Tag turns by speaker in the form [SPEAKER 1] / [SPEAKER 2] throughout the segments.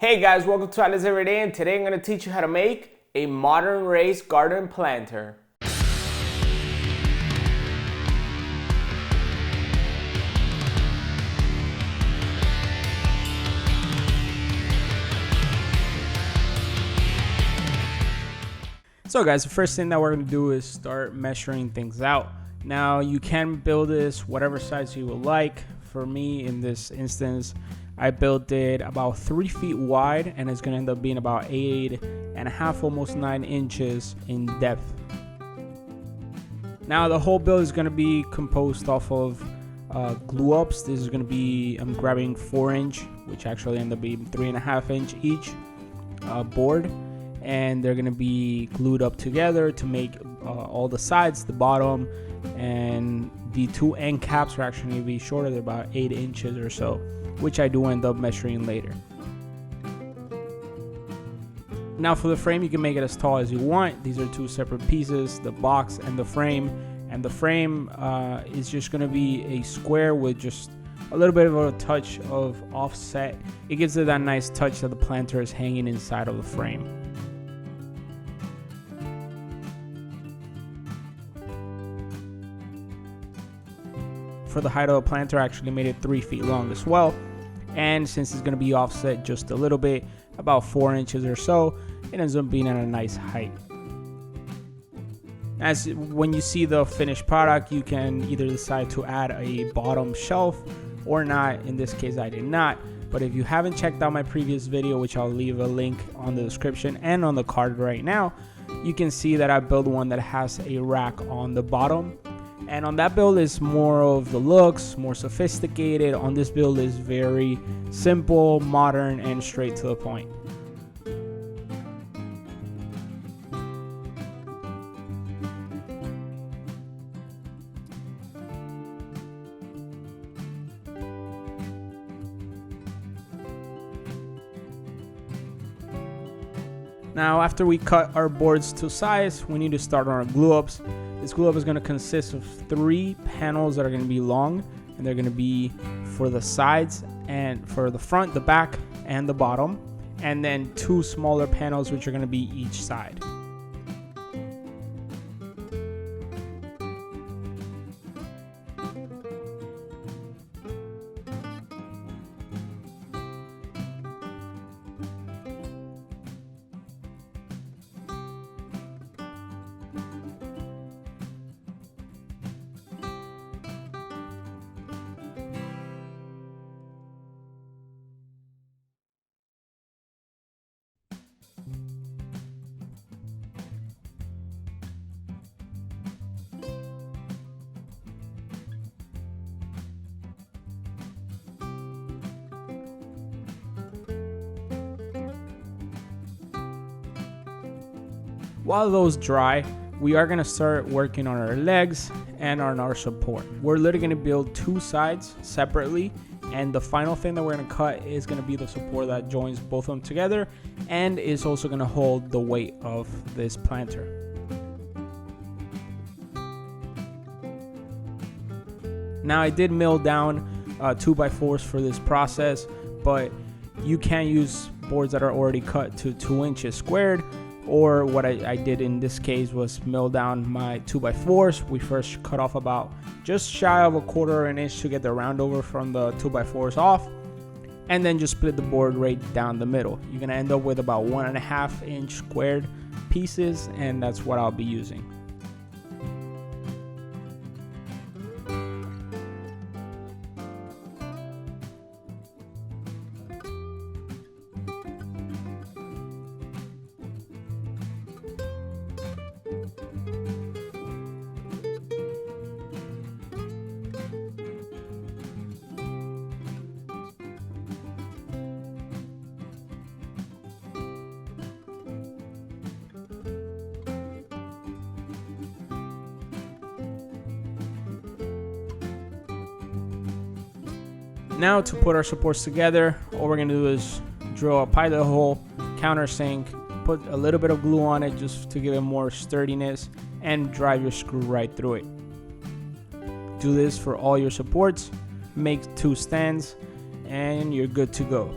[SPEAKER 1] Hey guys, welcome to Alice Everyday, and today I'm going to teach you how to make a modern raised garden planter. So guys, the first thing that we're going to do is start measuring things out. Now you can build this whatever size you would like. For me, in this instance, I built it about 3 feet wide, and it's going to end up being about 8.5, almost 9 inches in depth. Now the whole build is going to be composed off of glue ups. This is going to be, I'm grabbing 4-inch, which actually end up being 3.5-inch each board, and they're going to be glued up together to make all the sides, the bottom, and the 2 end caps are actually going to be shorter. They're about 8 inches or so, which I do end up measuring later. Now for the frame, you can make it as tall as you want. These are 2 separate pieces, the box and the frame. And the frame is just going to be a square with just a little bit of a touch of offset. It gives it that nice touch that the planter is hanging inside of the frame. For the height of the planter, I actually made it 3 feet long as well. And since it's going to be offset just a little bit, about 4 inches or so, it ends up being at a nice height. As when you see the finished product, you can either decide to add a bottom shelf or not. In this case, I did not. But if you haven't checked out my previous video, which I'll leave a link on the description and on the card right now, you can see that I built one that has a rack on the bottom. And on that build is more of the looks, more sophisticated. On this build is very simple, modern, and straight to the point. Now after we cut our boards to size, we need to start on our glue ups. This glue up is going to consist of 3 panels that are going to be long, and they're going to be for the sides and for the front, the back, and the bottom, and then 2 smaller panels which are going to be each side. While those dry, we are going to start working on our legs and on our support. We're literally going to build 2 sides separately, and the final thing that we're going to cut is going to be the support that joins both of them together and is also going to hold the weight of this planter. Now I did mill down 2x4s for this process, but you can use boards that are already cut to 2 inches squared. Or what I did in this case was mill down my 2x4s. We first cut off about just shy of 1/4 inch to get the round over from the 2x4s off, and then just split the board right down the middle. You're gonna end up with about 1.5 inch squared pieces, and that's what I'll be using. Now to put our supports together, all we're gonna do is drill a pilot hole, countersink, put a little bit of glue on it just to give it more sturdiness, and drive your screw right through it. Do this for all your supports, make 2 stands, and you're good to go.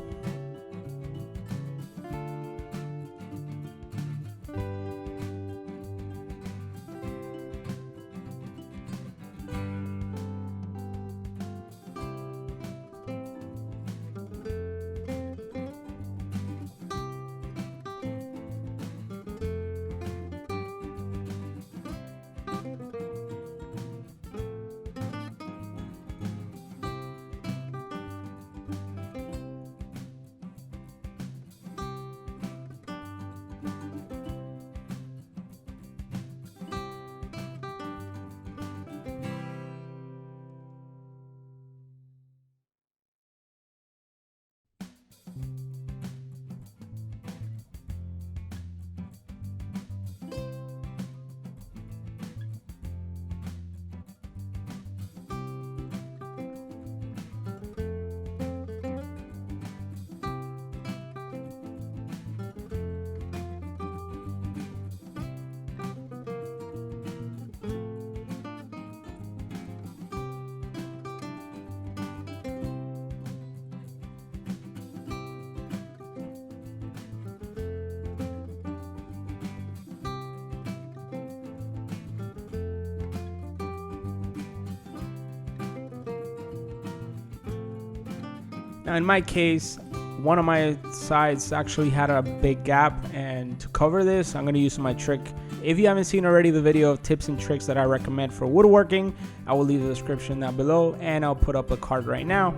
[SPEAKER 1] Now in my case, one of my sides actually had a big gap, and to cover this, I'm going to use my trick. If you haven't seen already the video of tips and tricks that I recommend for woodworking, I will leave the description down below, and I'll put up a card right now.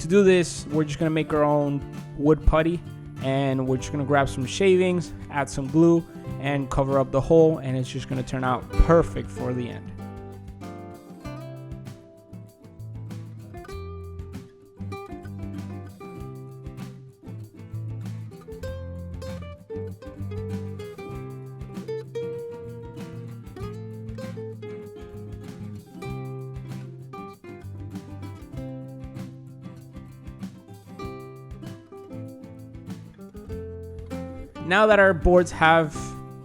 [SPEAKER 1] To do this, we're just going to make our own wood putty, and we're just going to grab some shavings, add some glue, and cover up the hole, and it's just going to turn out perfect for the end. Now that our boards have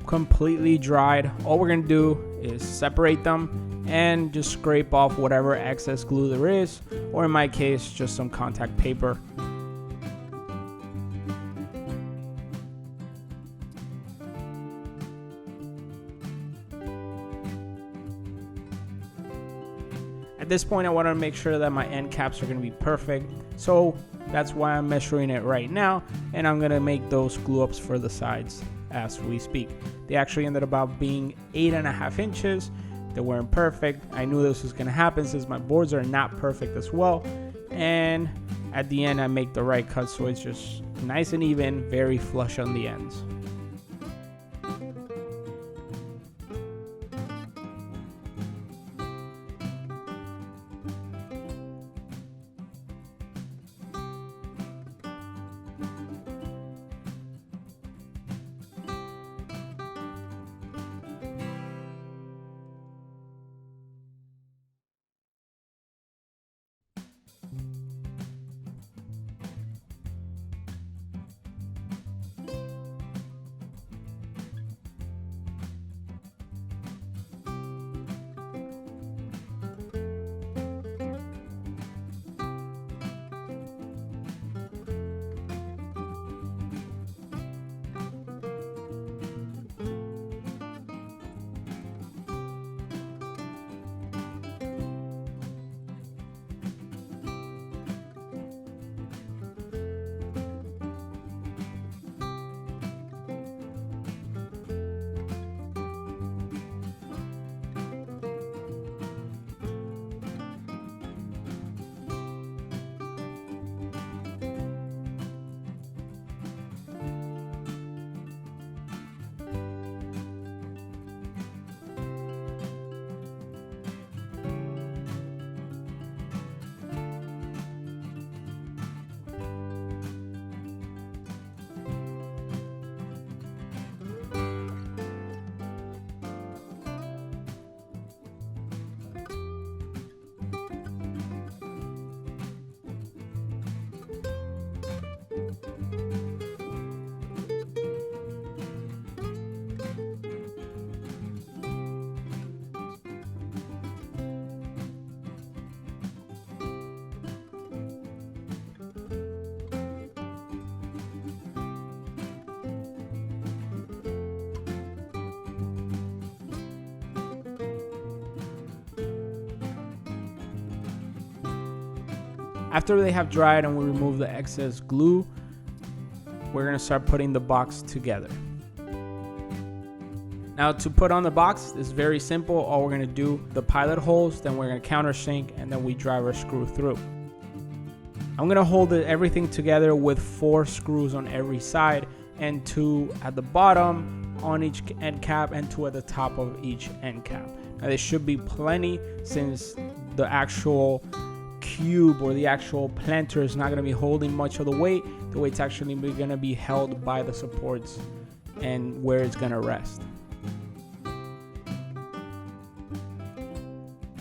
[SPEAKER 1] completely dried, all we're gonna do is separate them and just scrape off whatever excess glue there is, or in my case, just some contact paper. At this point, I want to make sure that my end caps are going to be perfect, so that's why I'm measuring it right now, and I'm going to make those glue ups for the sides as we speak. They actually ended up being 8.5 inches. They weren't perfect. I knew this was going to happen since my boards are not perfect as well, and at the end I make the right cut so it's just nice and even, very flush on the ends. After they have dried and we remove the excess glue, we're going to start putting the box together. Now to put on the box is very simple. All we're going to do, the pilot holes, then we're going to countersink, and then we drive our screw through. I'm going to hold everything together with 4 screws on every side and 2 at the bottom on each end cap and 2 at the top of each end cap. Now there should be plenty, since the actual cube or the actual planter is not going to be holding much of the weight. The weight's actually going to be held by the supports and where it's going to rest.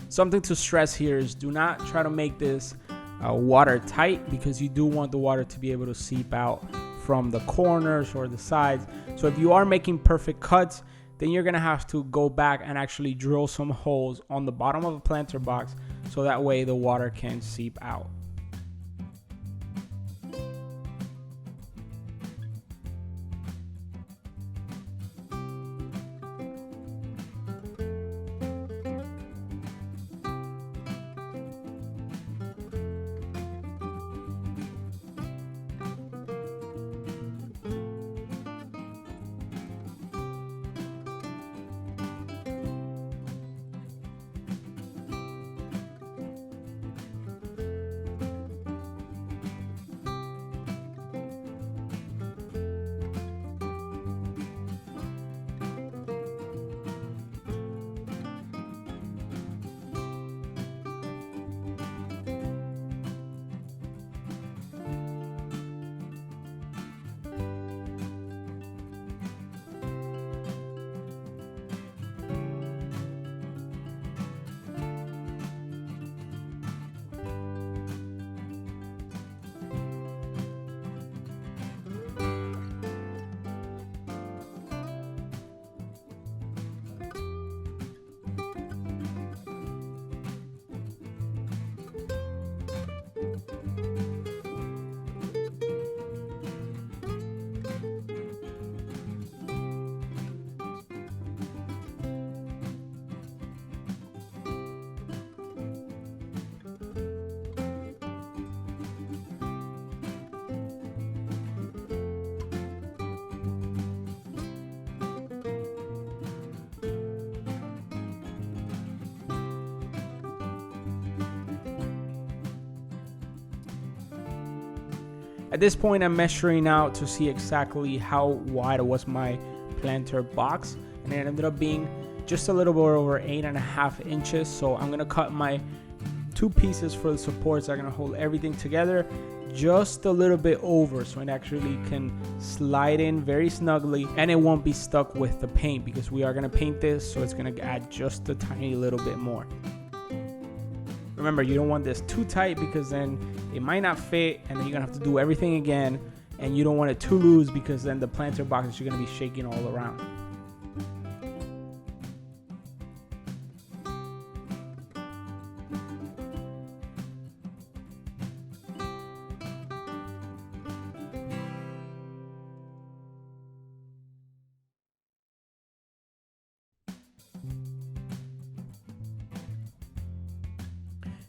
[SPEAKER 1] Something to stress here is do not try to make this watertight, because you do want the water to be able to seep out from the corners or the sides. So if you are making perfect cuts, then you're going to have to go back and actually drill some holes on the bottom of the planter box, so that way the water can seep out. At this point, I'm measuring out to see exactly how wide was my planter box, and it ended up being just a little bit over 8.5 inches. So I'm gonna cut my 2 pieces for the supports that are gonna hold everything together just a little bit over, so it actually can slide in very snugly and it won't be stuck with the paint, because we are gonna paint this, so it's gonna add just a tiny little bit more. Remember, you don't want this too tight, because then it might not fit and then you're gonna have to do everything again, and you don't want it too loose, because then the planter boxes are gonna be shaking all around.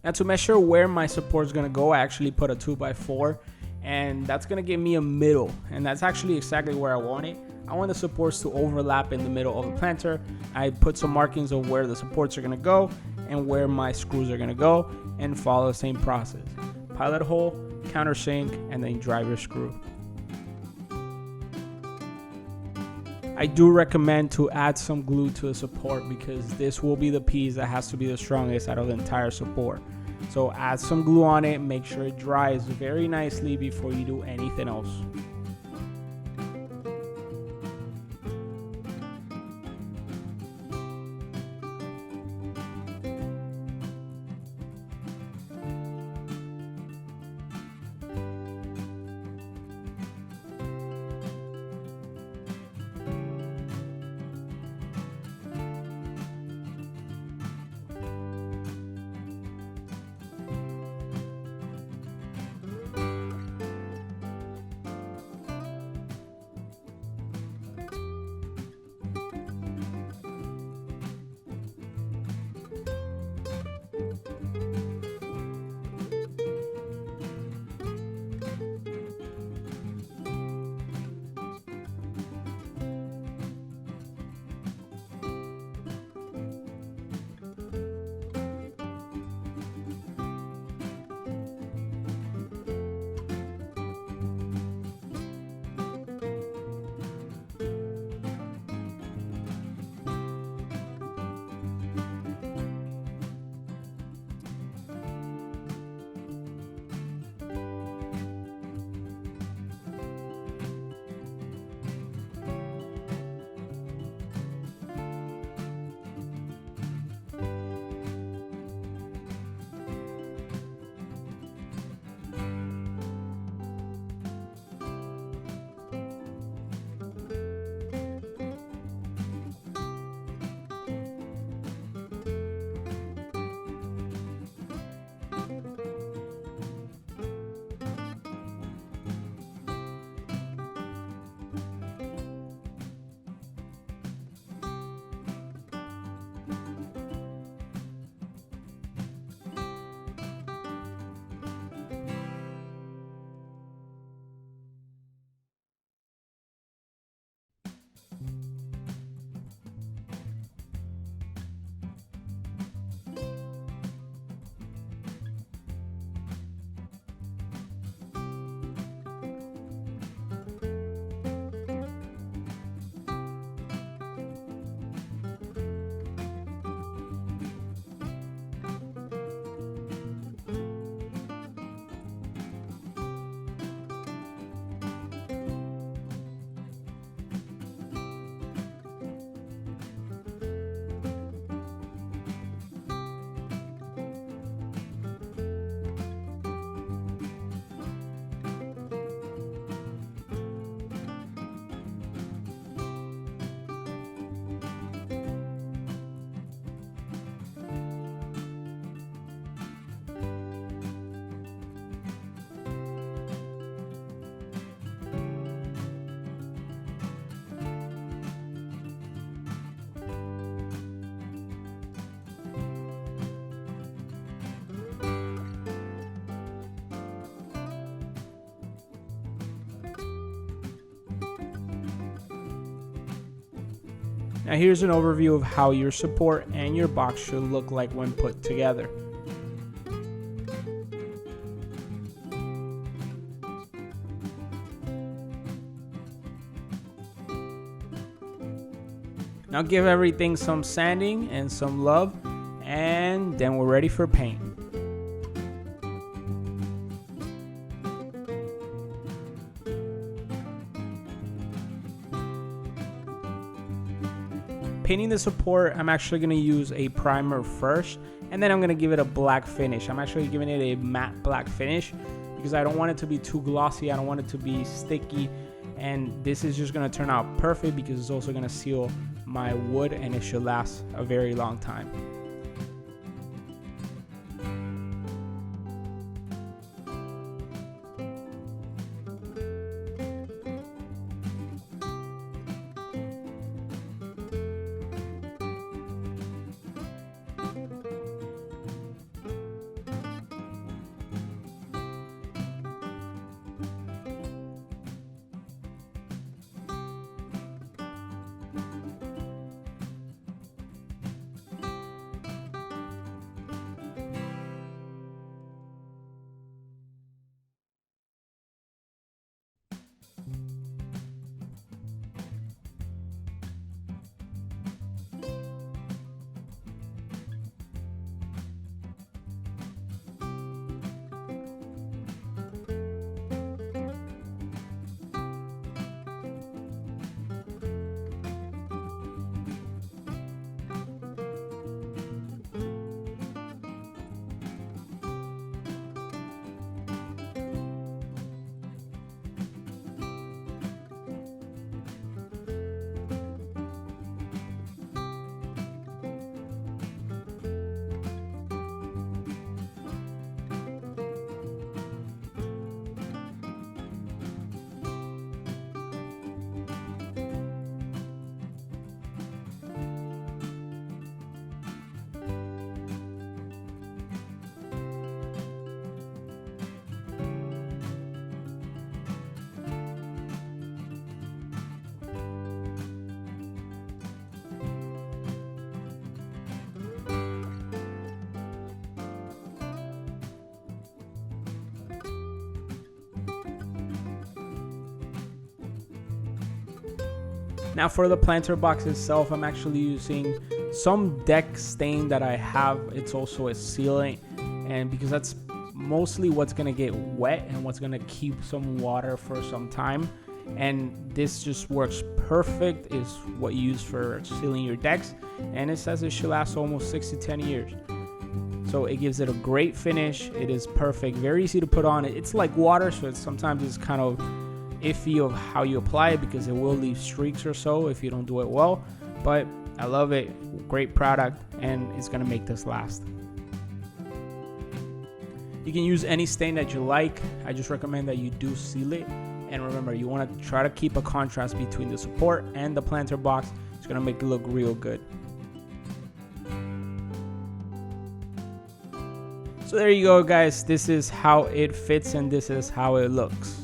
[SPEAKER 1] Now, to measure where my support is going to go, I actually put a 2x4, and that's going to give me a middle, and that's actually exactly where I want it. I want the supports to overlap in the middle of the planter. I put some markings of where the supports are going to go and where my screws are going to go, and follow the same process. Pilot hole, countersink, and then driver screw. I do recommend to add some glue to the support, because this will be the piece that has to be the strongest out of the entire support. So add some glue on it, make sure it dries very nicely before you do anything else. Now here's an overview of how your support and your box should look like when put together. Now give everything some sanding and some love, and then we're ready for paint. Painting the support, I'm actually going to use a primer first, and then I'm going to give it a black finish. I'm actually giving it a matte black finish because I don't want it to be too glossy. I don't want it to be sticky, and this is just going to turn out perfect because it's also going to seal my wood and it should last a very long time. Now for the planter box itself, I'm actually using some deck stain that I have. It's also a sealant, and because that's mostly what's gonna get wet and what's gonna keep some water for some time, and this just works perfect. Is what you use for sealing your decks, and it says it should last almost 6 to 10 years. So it gives it a great finish. It is perfect, very easy to put on. It's like water, so sometimes it's kind of iffy of how you apply it because it will leave streaks or so if you don't do it well, but I love it. Great product, and it's gonna make this last. You can use any stain that you like. I just recommend that you do seal it, and remember, you want to try to keep a contrast between the support and the planter box. It's gonna make it look real good. So there you go, guys. This is how it fits and this is how it looks.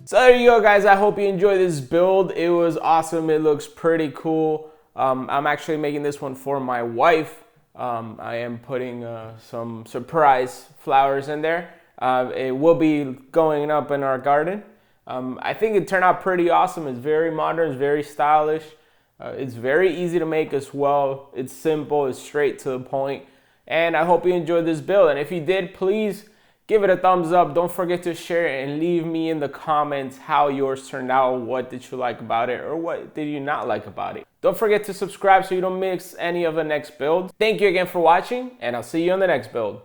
[SPEAKER 1] So there you go, guys. I hope you enjoyed this build. It was awesome. It looks pretty cool. I'm actually making this one for my wife. I am putting some surprise flowers in there. It will be going up in our garden. I think it turned out pretty awesome. It's very modern, it's very stylish. It's very easy to make as well. It's simple, it's straight to the point. And I hope you enjoyed this build. And if you did, please give it a thumbs up. Don't forget to share it and leave me in the comments how yours turned out. What did you like about it, or what did you not like about it? Don't forget to subscribe so you don't miss any of the next builds. Thank you again for watching, and I'll see you on the next build.